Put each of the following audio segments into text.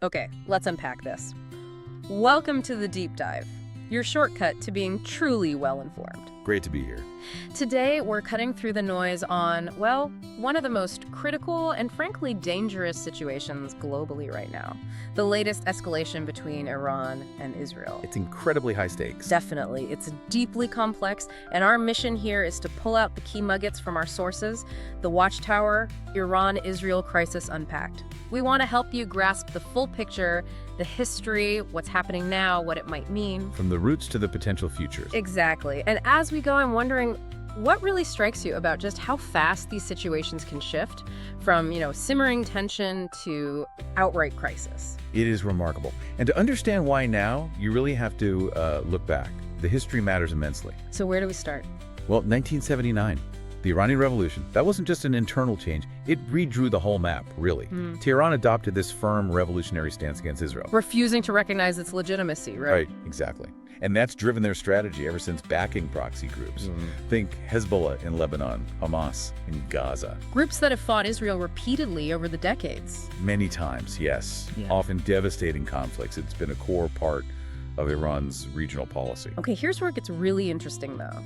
Okay, let's unpack this. Welcome to the deep dive, your shortcut to being truly well-informed. Great to be here. Today, we're cutting through the noise on, well, one of the most critical and frankly dangerous situations globally right now. The latest escalation between Iran and Israel. It's incredibly high stakes. Definitely. It's deeply complex, and our mission here is to pull out the key nuggets from our sources, the Watchtower, Iran-Israel Crisis Unpacked. We want to help you grasp the full picture, the history, what's happening now, what it might mean. From the roots to the potential futures. Exactly. And as we go, I'm wondering, what really strikes you about just how fast these situations can shift from, simmering tension to outright crisis? It is remarkable. And to understand why now, you really have to look back. The history matters immensely. So where do we start? Well, 1979. The Iranian Revolution, that wasn't just an internal change. It redrew the whole map, really. Tehran adopted this firm revolutionary stance against Israel. Refusing to recognize its legitimacy, right? Right, exactly. And that's driven their strategy ever since, backing proxy groups. Think Hezbollah in Lebanon, Hamas in Gaza. Groups that have fought Israel repeatedly over the decades. Many times, yes. Yeah. Often devastating conflicts. It's been a core part of Iran's regional policy. Okay, here's where it gets really interesting, though.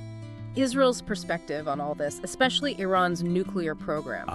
Israel's perspective on all this, especially Iran's nuclear program.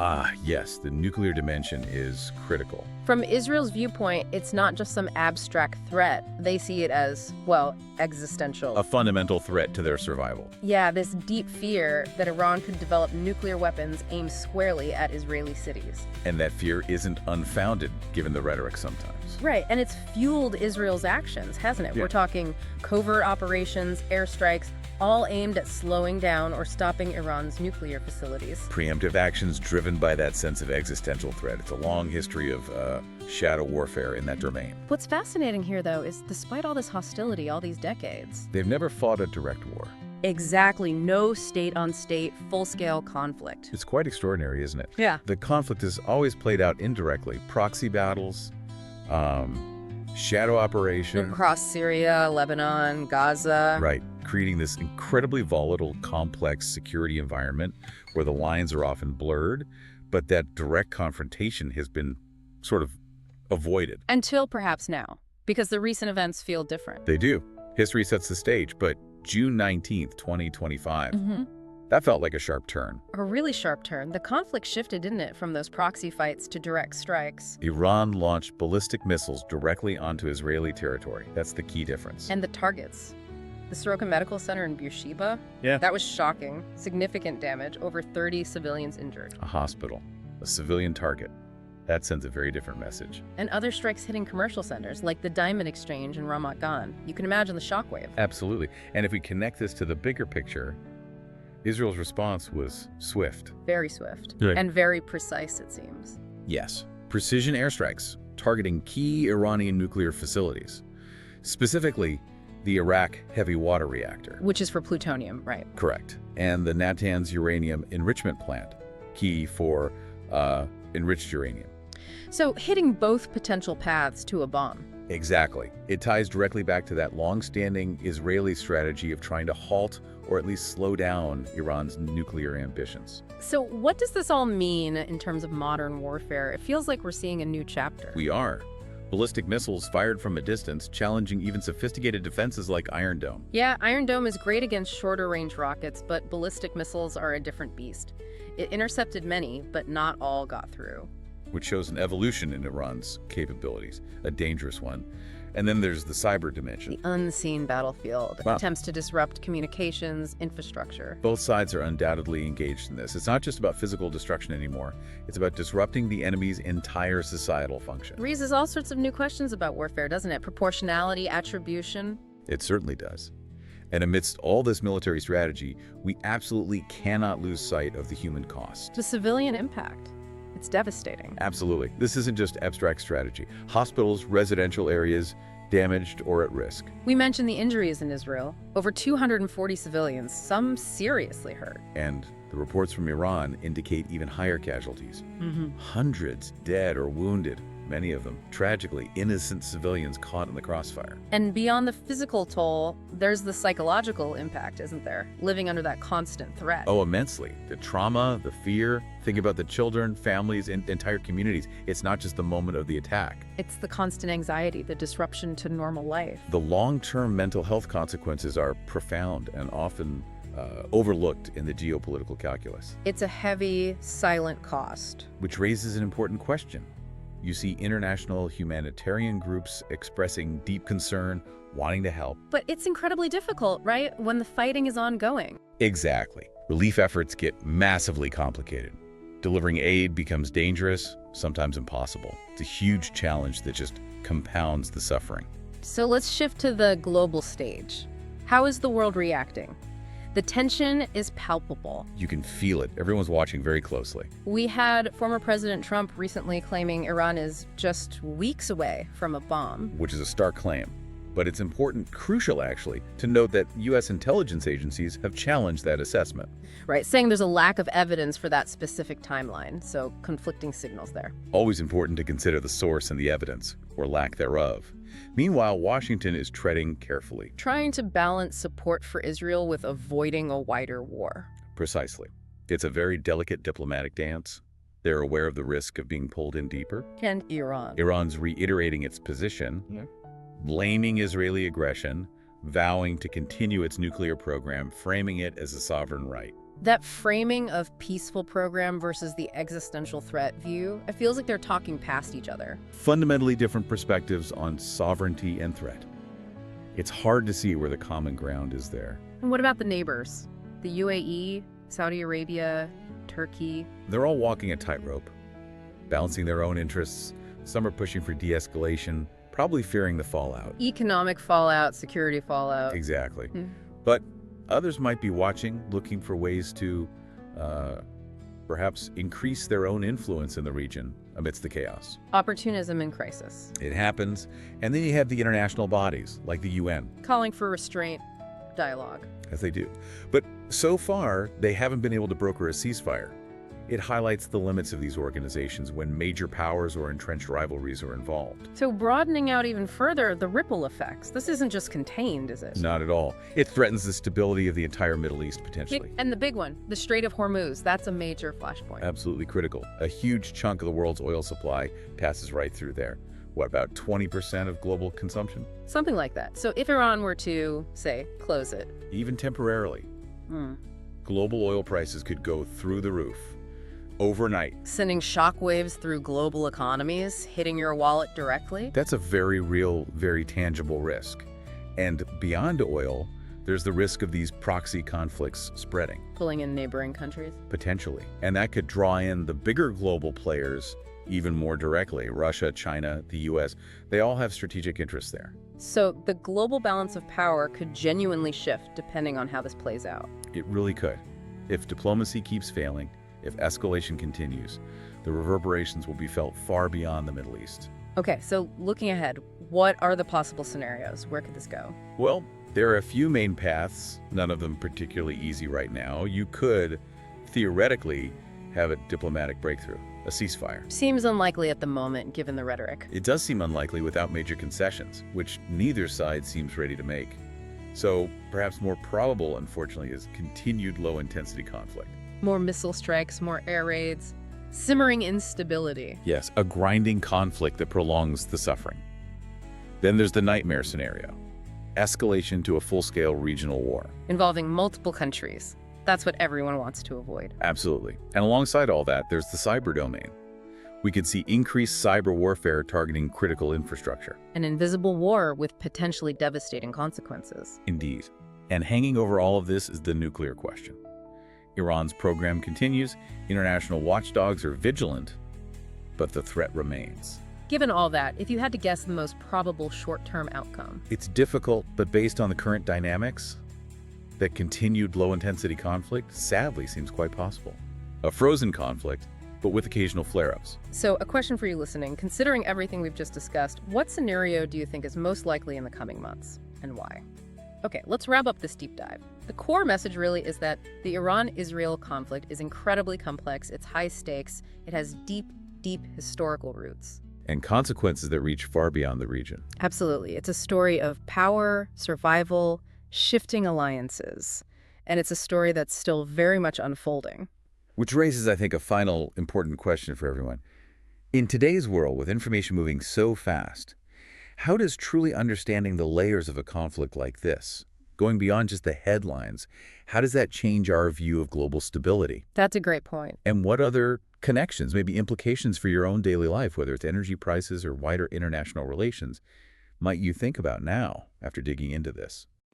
Yes, the nuclear dimension is critical. From Israel's viewpoint, it's not just some abstract threat. They see it as, well, existential. A fundamental threat to their survival. Yeah, this deep fear that Iran could develop nuclear weapons aimed squarely at Israeli cities. And that fear isn't unfounded, given the rhetoric sometimes. Right, and it's fueled Israel's actions, hasn't it? Yeah. We're talking covert operations, airstrikes, all aimed at slowing down or stopping Iran's nuclear facilities. Preemptive actions driven by that sense of existential threat. It's a long history of shadow warfare in that domain. What's fascinating here, though, is despite all this hostility, all these decades, They've never fought a direct war. exactly no state-on-state, full-scale conflict. It's quite extraordinary, isn't it? Yeah. The conflict is always played out indirectly. Proxy battles, shadow operation. Across Syria, Lebanon, Gaza. Right, creating this incredibly volatile, complex security environment where the lines are often blurred, but that direct confrontation has been sort of avoided. Until perhaps now, because the recent events feel different. They do. History sets the stage, but June 19th, 2025, that felt like a sharp turn. A really sharp turn. The conflict shifted, didn't it, from those proxy fights to direct strikes. Iran launched ballistic missiles directly onto Israeli territory. That's the key difference. And the targets. The Soroka Medical Center in Beersheba? Yeah. That was shocking. Significant damage. Over 30 civilians injured. A hospital, a civilian target. That sends a very different message. And other strikes hitting commercial centers, like the Diamond Exchange in Ramat Gan. You can imagine the shockwave. Absolutely. And if we connect this to the bigger picture, Israel's response was swift. Very swift. Right. And very precise, it seems. Yes. Precision airstrikes targeting key Iranian nuclear facilities. Specifically, the Iraq heavy water reactor. Which is for plutonium, right? Correct. And the Natanz uranium enrichment plant, key for enriched uranium. So hitting both potential paths to a bomb. Exactly. It ties directly back to that long-standing Israeli strategy of trying to halt or at least slow down Iran's nuclear ambitions. So what does this all mean in terms of modern warfare? It feels like we're seeing a new chapter. We are. Ballistic missiles fired from a distance, challenging even sophisticated defenses like Iron Dome. Yeah, Iron Dome is great against shorter-range rockets, but ballistic missiles are a different beast. It intercepted many, but not all got through. Which shows an evolution in Iran's capabilities, a dangerous one. And then there's the cyber dimension. The unseen battlefield. Wow. Attempts to disrupt communications, infrastructure. Both sides are undoubtedly engaged in this. It's not just about physical destruction anymore. It's about disrupting the enemy's entire societal function. Raises all sorts of new questions about warfare, doesn't it? Proportionality, attribution. It certainly does. And amidst all this military strategy, we absolutely cannot lose sight of the human cost. The civilian impact. It's devastating. Absolutely. This isn't just abstract strategy. Hospitals, residential areas, damaged or at risk. We mentioned the injuries in Israel. Over 240 civilians, some seriously hurt. And the reports from Iran indicate even higher casualties. Hundreds dead or wounded, many of them. Tragically, innocent civilians caught in the crossfire. And beyond the physical toll, there's the psychological impact, isn't there? Living under that constant threat. Oh, immensely. The trauma, the fear, think about the children, families, and entire communities. It's not just the moment of the attack. It's the constant anxiety, the disruption to normal life. The long-term mental health consequences are profound and often overlooked in the geopolitical calculus. It's a heavy, silent cost. Which raises an important question. You see international humanitarian groups expressing deep concern, wanting to help. But it's incredibly difficult, right? When the fighting is ongoing. Exactly. Relief efforts get massively complicated. Delivering aid becomes dangerous, sometimes impossible. It's a huge challenge that just compounds the suffering. So let's shift to the global stage. How is the world reacting? The tension is palpable. You can feel it. Everyone's watching very closely. We had former President Trump recently claiming Iran is just weeks away from a bomb. Which is a stark claim. But it's important, crucial actually, to note that U.S. intelligence agencies have challenged that assessment. Right, saying there's a lack of evidence for that specific timeline, so conflicting signals there. Always important to consider the source and the evidence, or lack thereof. Meanwhile, Washington is treading carefully. Trying to balance support for Israel with avoiding a wider war. Precisely. It's a very delicate diplomatic dance. They're aware of the risk of being pulled in deeper. And Iran. Iran's reiterating its position, blaming Israeli aggression, vowing to continue its nuclear program, framing it as a sovereign right. That framing of peaceful program versus the existential threat view, it feels like they're talking past each other. Fundamentally different perspectives on sovereignty and threat. It's hard to see where the common ground is there. And what about the neighbors? The UAE, Saudi Arabia, Turkey? They're all walking a tightrope, balancing their own interests. Some are pushing for de-escalation, probably fearing the fallout. Economic fallout, security fallout. Exactly. But others might be watching, looking for ways to perhaps increase their own influence in the region amidst the chaos. Opportunism in crisis. It happens. And then you have the international bodies, like the UN. Calling for restraint, dialogue. As they do. But so far, they haven't been able to broker a ceasefire. It highlights the limits of these organizations when major powers or entrenched rivalries are involved. So broadening out even further, the ripple effects. This isn't just contained, is it? Not at all. It threatens the stability of the entire Middle East, potentially. And the big one, the Strait of Hormuz, that's a major flashpoint. Absolutely critical. A huge chunk of the world's oil supply passes right through there. What, about 20% of global consumption? Something like that. So if Iran were to, say, close it. Even temporarily. Global oil prices could go through the roof. Overnight. Sending shockwaves through global economies, hitting your wallet directly? That's a very real, very tangible risk. And beyond oil, there's the risk of these proxy conflicts spreading. Pulling in neighboring countries? Potentially. And that could draw in the bigger global players even more directly. Russia, China, the US, they all have strategic interests there. So the global balance of power could genuinely shift depending on how this plays out. It really could. If diplomacy keeps failing, if escalation continues, the reverberations will be felt far beyond the Middle East. Okay, so looking ahead, what are the possible scenarios? Where could this go? Well, there are a few main paths, none of them particularly easy right now. You could, theoretically, have a diplomatic breakthrough, a ceasefire. Seems unlikely at the moment, given the rhetoric. It does seem unlikely without major concessions, which neither side seems ready to make. So perhaps more probable, unfortunately, is continued low-intensity conflict. More missile strikes, more air raids, simmering instability. Yes, a grinding conflict that prolongs the suffering. Then there's the nightmare scenario, escalation to a full-scale regional war. Involving multiple countries. That's what everyone wants to avoid. Absolutely. And alongside all that, there's the cyber domain. We could see increased cyber warfare targeting critical infrastructure. An invisible war with potentially devastating consequences. Indeed. And hanging over all of this is the nuclear question. Iran's program continues, international watchdogs are vigilant, but the threat remains. Given all that, if you had to guess the most probable short-term outcome. It's difficult, but based on the current dynamics, that continued low-intensity conflict sadly seems quite possible. A frozen conflict, but with occasional flare-ups. So a question for you listening, considering everything we've just discussed, what scenario do you think is most likely in the coming months, and why? Okay, let's wrap up this deep dive. The core message really is that the Iran-Israel conflict is incredibly complex, it's high stakes, it has deep, deep historical roots. and consequences that reach far beyond the region. Absolutely. It's a story of power, survival, shifting alliances. And it's a story that's still very much unfolding. Which raises, I think, a final important question for everyone. In today's world, with information moving so fast, how does truly understanding the layers of a conflict like this, going beyond just the headlines, how does that change our view of global stability? That's a great point. And what other connections, maybe implications for your own daily life, whether it's energy prices or wider international relations, might you think about now after digging into this?